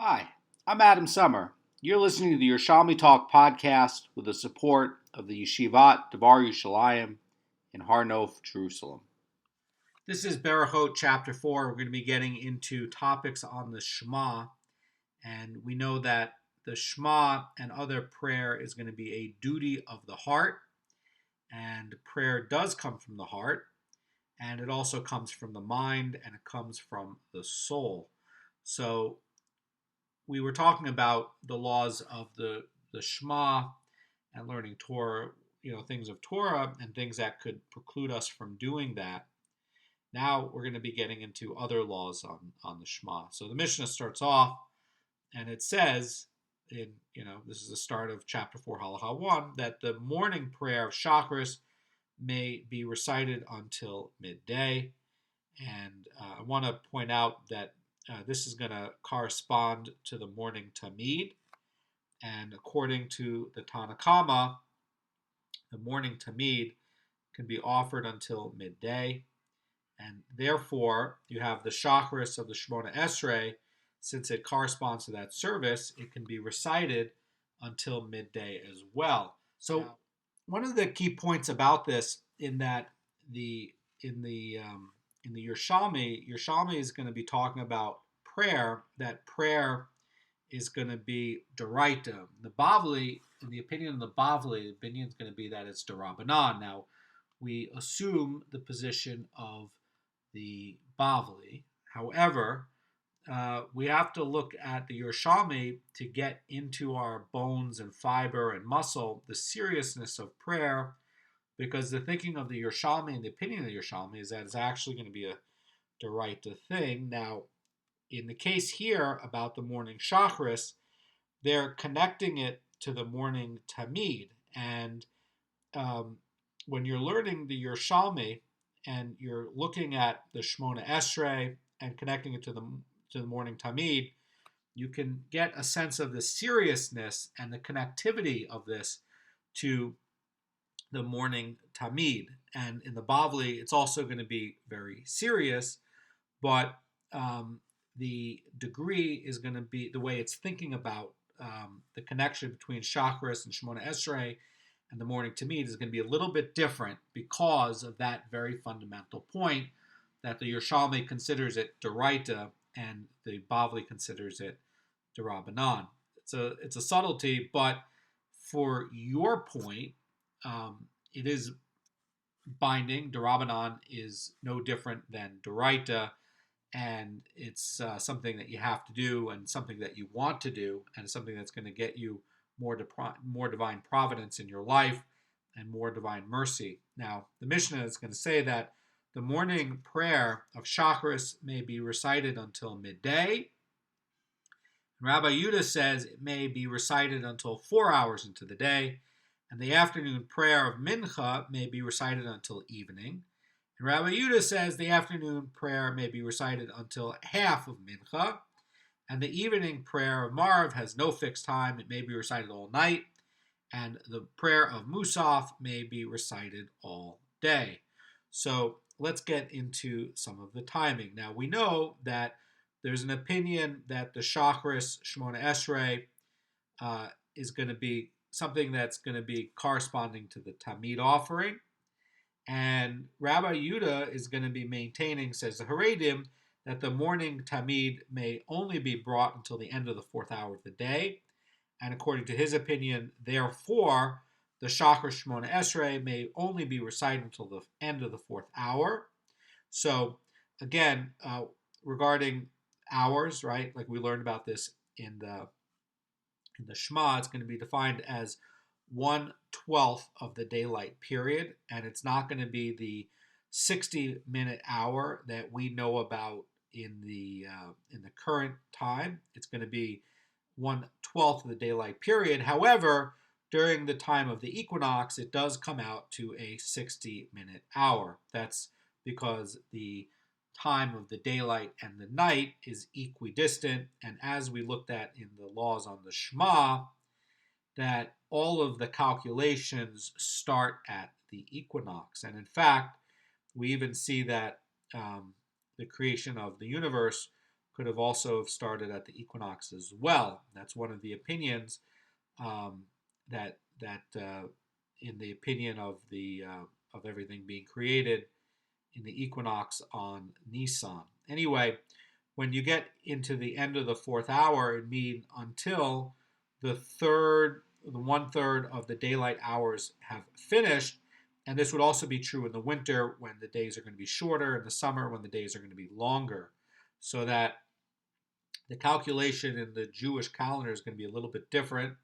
Hi, I'm Adam Summer. You're listening to the Yerushalmi Talk podcast with the support of the Yeshivat Devar Yerushalayim in Har Nof, Jerusalem. This is Berechot chapter 4. We're going to be getting into topics on the Shema, and we know that the Shema and other prayer is going to be a duty of the heart, and prayer does come from the heart, and it also comes from the mind, and it comes from the soul. So we were talking about the laws of the Shema and learning Torah, things of Torah and things that could preclude us from doing that. Now we're going to be getting into other laws on the Shema. So the Mishnah starts off and it says, this is the start of chapter 4, Halacha 1, that the morning prayer of Shacharis may be recited until midday. And I want to point out that this is going to correspond to the morning Tamid. And according to the Tanakama, the morning Tamid can be offered until midday. And therefore, you have the Shacharis of the Shemona Esrei. Since it corresponds to that service, it can be recited until midday as well. So one of the key points about this in the Yerushalmi is going to be talking about prayer, that prayer is going to be Doraita. The Bavli, in the opinion of the Bavli, the opinion is going to be that it's Darabanan. Now, we assume the position of the Bavli. However, we have to look at the Yerushalmi to get into our bones and fiber and muscle the seriousness of prayer, because the thinking of the Yerushalmi and the opinion of the Yerushalmi is that it's actually going to be a Doraita thing. Now, in the case here about the morning Shacharis, they're connecting it to the morning Tamid. And when you're learning the Yerushalmi and you're looking at the Shemona Esrei and connecting it to the morning Tamid, you can get a sense of the seriousness and the connectivity of this to the morning Tamid. And in the Bavli, it's also going to be very serious, but the degree is going to be, the way it's thinking about the connection between Shacharis and Shemona Esrei and the morning Tamid is going to be a little bit different because of that very fundamental point that the Yerushalmi considers it Doraita and the Bavli considers it Darabanan. It's a subtlety, but for your point, it is binding. Darabanan is no different than Doraita, and it's something that you have to do and something that you want to do and something that's going to get you more divine providence in your life and more divine mercy. Now, the Mishnah is going to say that the morning prayer of Shacharis may be recited until midday. Rabbi Yehuda says it may be recited until 4 hours into the day, and the afternoon prayer of Mincha may be recited until evening. And Rabbi Yehuda says the afternoon prayer may be recited until half of Mincha, and the evening prayer of Marv has no fixed time. It may be recited all night, and the prayer of Musaf may be recited all day. So let's get into some of the timing. Now, we know that there's an opinion that the Shacharis Shemona Esrei is going to be something that's going to be corresponding to the Tamid offering. And Rabbi Yehuda is going to be maintaining, says the Haredim, that the morning Tamid may only be brought until the end of the fourth hour of the day. And according to his opinion, therefore, the Shacharis Shemona Esrei may only be recited until the end of the fourth hour. So, again, regarding hours, right? Like we learned about this in the Shema, it's going to be defined as 1/12 of the daylight period, and it's not going to be the 60-minute hour that we know about in the current time. It's going to be 1/12 of the daylight period. However, during the time of the equinox, it does come out to a 60-minute hour. That's because the time of the daylight and the night is equidistant, and as we looked at in the laws on the Shema, that all of the calculations start at the equinox. And in fact, we even see that the creation of the universe could have also started at the equinox as well. That's one of the opinions that in the opinion of everything being created in the equinox on Nisan. Anyway, when you get into the end of the fourth hour, it means until the 1/3 of the daylight hours have finished. And this would also be true in the winter when the days are going to be shorter, in the summer when the days are going to be longer. So that the calculation in the Jewish calendar is going to be a little bit different.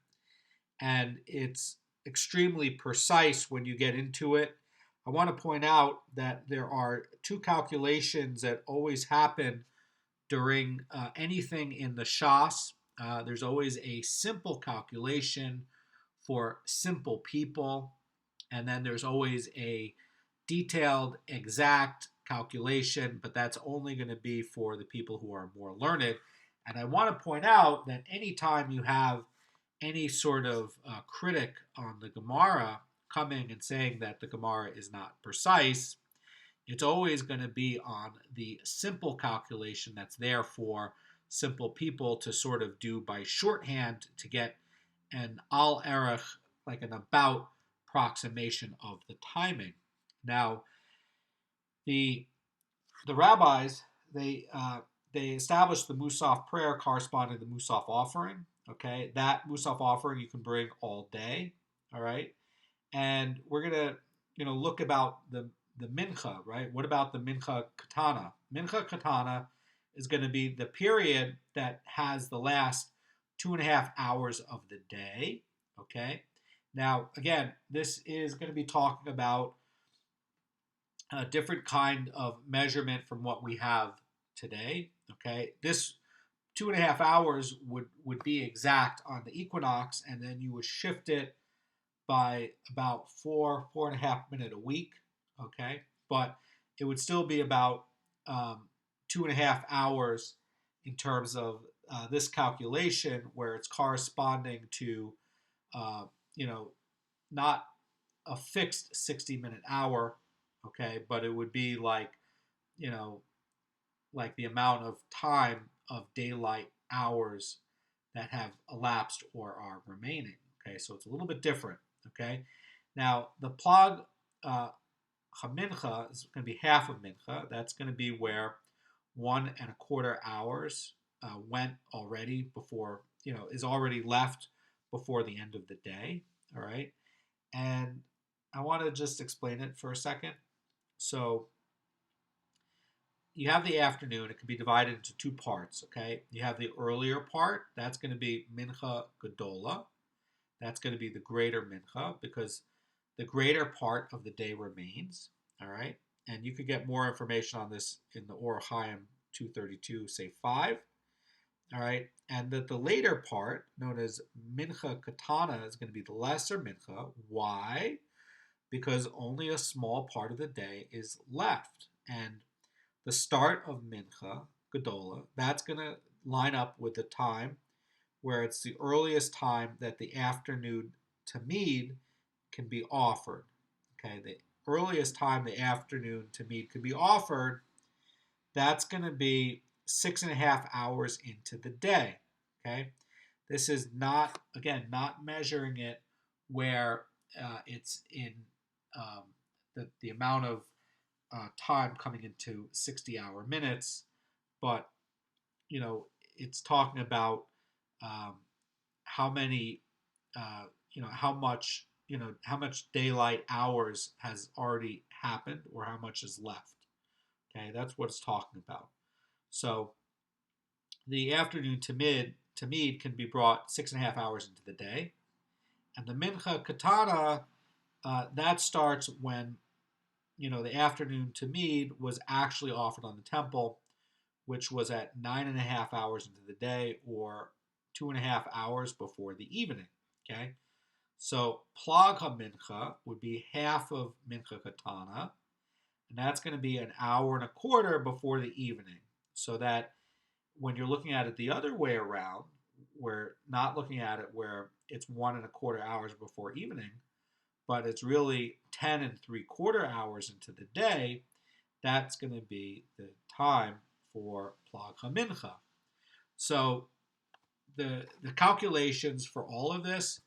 And it's extremely precise when you get into it. I want to point out that there are two calculations that always happen during anything in the Shas. There's always a simple calculation for simple people, and then there's always a detailed, exact calculation, but that's only going to be for the people who are more learned. And I want to point out that anytime you have any sort of critic on the Gemara coming and saying that the Gemara is not precise, it's always going to be on the simple calculation that's there for simple people to sort of do by shorthand to get an al erech, like an about approximation of the timing. Now, the rabbis they established the Musaf prayer corresponding to the Musaf offering. Okay, that Musaf offering you can bring all day. All right, and we're gonna look about the mincha, right? What about the mincha katana? Mincha katana is going to be the period that has the last 2.5 hours of the day. Okay, now again, this is going to be talking about a different kind of measurement from what we have today. Okay, this 2.5 hours would be exact on the equinox, and then you would shift it by about 4.5 minutes a week. Okay, but it would still be about 2.5 hours in terms of this calculation, where it's corresponding to not a fixed 60-minute hour. Okay, but it would be like the amount of time of daylight hours that have elapsed or are remaining. Okay, so it's a little bit different. Okay, now the plag hamincha is going to be half of mincha. That's going to be where 1.25 hours went already before, is already left before the end of the day. All right, and I want to just explain it for a second. So you have the afternoon. It can be divided into two parts. Okay, you have the earlier part. That's going to be mincha gedola. That's going to be the greater mincha, because the greater part of the day remains. All right, and you could get more information on this in the Or Chaim 232, say 5. All right, and that the later part, known as mincha katana, is going to be the lesser mincha. Why? Because only a small part of the day is left, and the start of mincha gedola, that's going to line up with the time where it's the earliest time that the afternoon tamid can be offered. Okay, the earliest time the afternoon tamid can be offered, that's going to be 6.5 hours into the day. Okay, this is not measuring it where it's in the amount of time coming into 60-hour minutes, but it's talking about how many, how much daylight hours has already happened or how much is left. Okay, that's what it's talking about. So the afternoon tamid can be brought 6.5 hours into the day, and the mincha katana that starts when the afternoon tamid was actually offered on the temple, which was at 9.5 hours into the day, or 2.5 hours before the evening. Okay, so plag mincha would be half of mincha katana, and that's going to be 1.25 hours before the evening. So that when you're looking at it the other way around, we're not looking at it where it's 1.25 hours before evening, but it's really 10.75 hours into the day. That's going to be the time for Plag HaMincha. So the calculations for all of this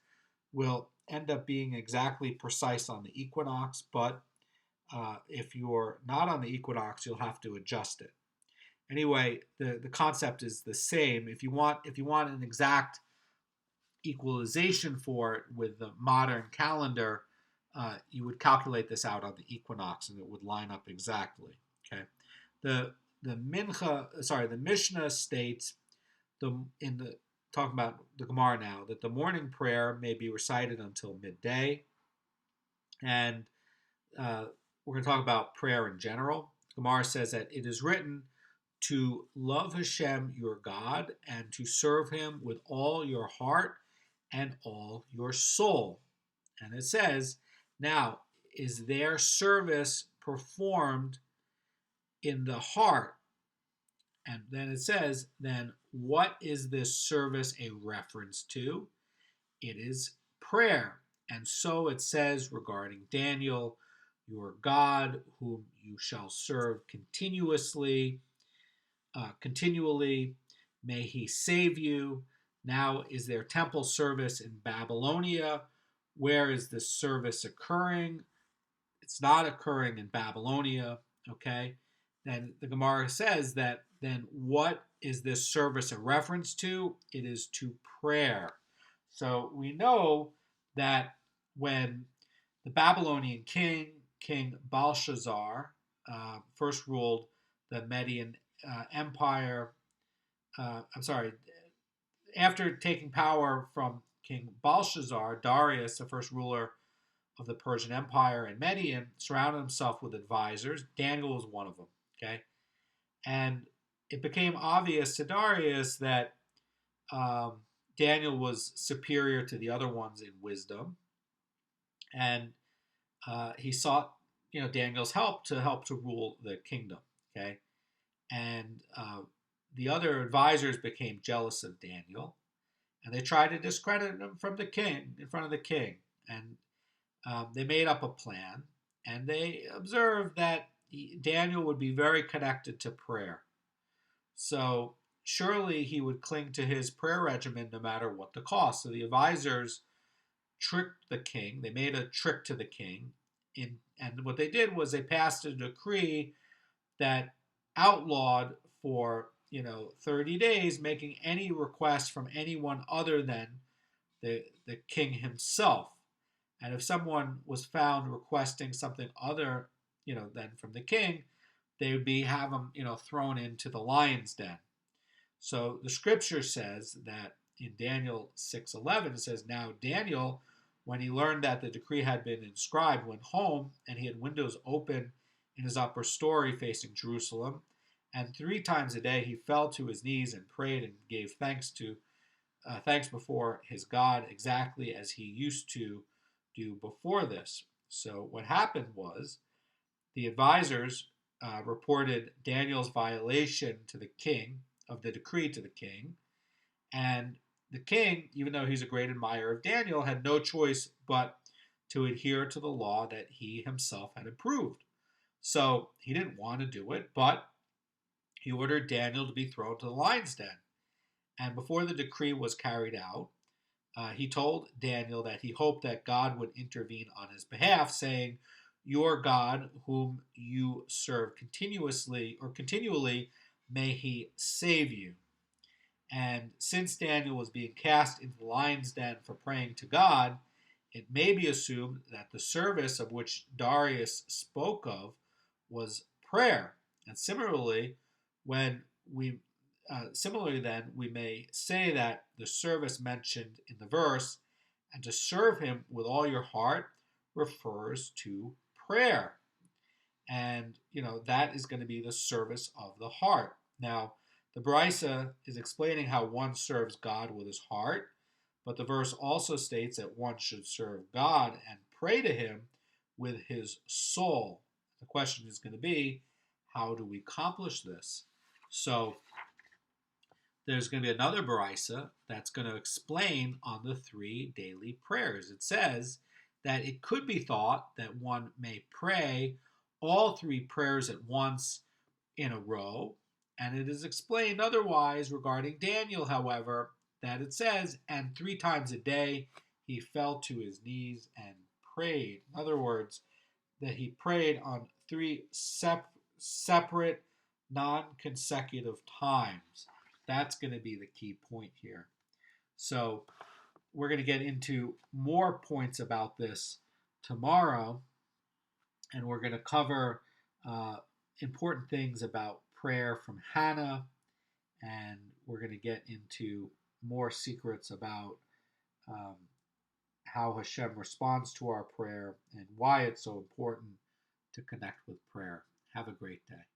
will end up being exactly precise on the equinox, but if you're not on the equinox, you'll have to adjust it. Anyway, the concept is the same. If you want an exact equalization for it with the modern calendar, you would calculate this out on the equinox, and it would line up exactly. Okay, the Mishnah states talking about the Gemara now, that the morning prayer may be recited until midday, and we're going to talk about prayer in general. Gemara says that it is written to love Hashem your God and to serve Him with all your heart and all your soul. And it says, now, is their service performed in the heart? And then it says, then what is this service a reference to? It is prayer. And so it says regarding Daniel, your God, whom you shall serve continually, may He save you. Now is there temple service in Babylonia? Where is this service occurring? It's not occurring in Babylonia, okay? Then the Gemara says that then what is this service a reference to? It is to prayer. So we know that when the Babylonian King Belshazzar, first ruled the Median Empire, after taking power from King Belshazzar, Darius, the first ruler of the Persian Empire and Median, surrounded himself with advisors. Daniel was one of them, okay? And it became obvious to Darius that Daniel was superior to the other ones in wisdom, and he sought, Daniel's help to rule the kingdom, okay? And the other advisors became jealous of Daniel, and they tried to discredit him in front of the king. And they made up a plan, and they observed that Daniel would be very connected to prayer. So surely he would cling to his prayer regimen no matter what the cost. So the advisors tricked the king. They made a trick to the king. And what they did was they passed a decree that outlawed for 30 days making any request from anyone other than the king himself. And if someone was found requesting something other than from the king, they would have him thrown into the lion's den. So the scripture says that in Daniel 6:11, it says, now Daniel, when he learned that the decree had been inscribed, went home, and he had windows open in his upper story facing Jerusalem. And 3 times a day he fell to his knees and prayed and gave thanks before his God, exactly as he used to do before this. So what happened was the advisors reported Daniel's violation to the king of the decree to the king, and the king, even though he's a great admirer of Daniel, had no choice but to adhere to the law that he himself had approved. So he didn't want to do it, but he ordered Daniel to be thrown to the lion's den. And before the decree was carried out, he told Daniel that he hoped that God would intervene on his behalf, saying, your God, whom you serve continually, may He save you. And since Daniel was being cast into the lion's den for praying to God, it may be assumed that the service of which Darius spoke of was prayer. And similarly, we may say that the service mentioned in the verse, and to serve Him with all your heart, refers to prayer. And, that is going to be the service of the heart. Now, the Brisa is explaining how one serves God with his heart, but the verse also states that one should serve God and pray to Him with his soul. The question is going to be, how do we accomplish this? So, there's going to be another Brisa that's going to explain on the 3 daily prayers. It says that it could be thought that one may pray all 3 prayers at once in a row, And it is explained otherwise regarding Daniel, however, that it says, and 3 times a day he fell to his knees and prayed. In other words, that he prayed on 3 separate, non-consecutive times. That's going to be the key point here. So we're going to get into more points about this tomorrow, and we're going to cover important things about prayer from Hannah, and we're going to get into more secrets about how Hashem responds to our prayer and why it's so important to connect with prayer. Have a great day.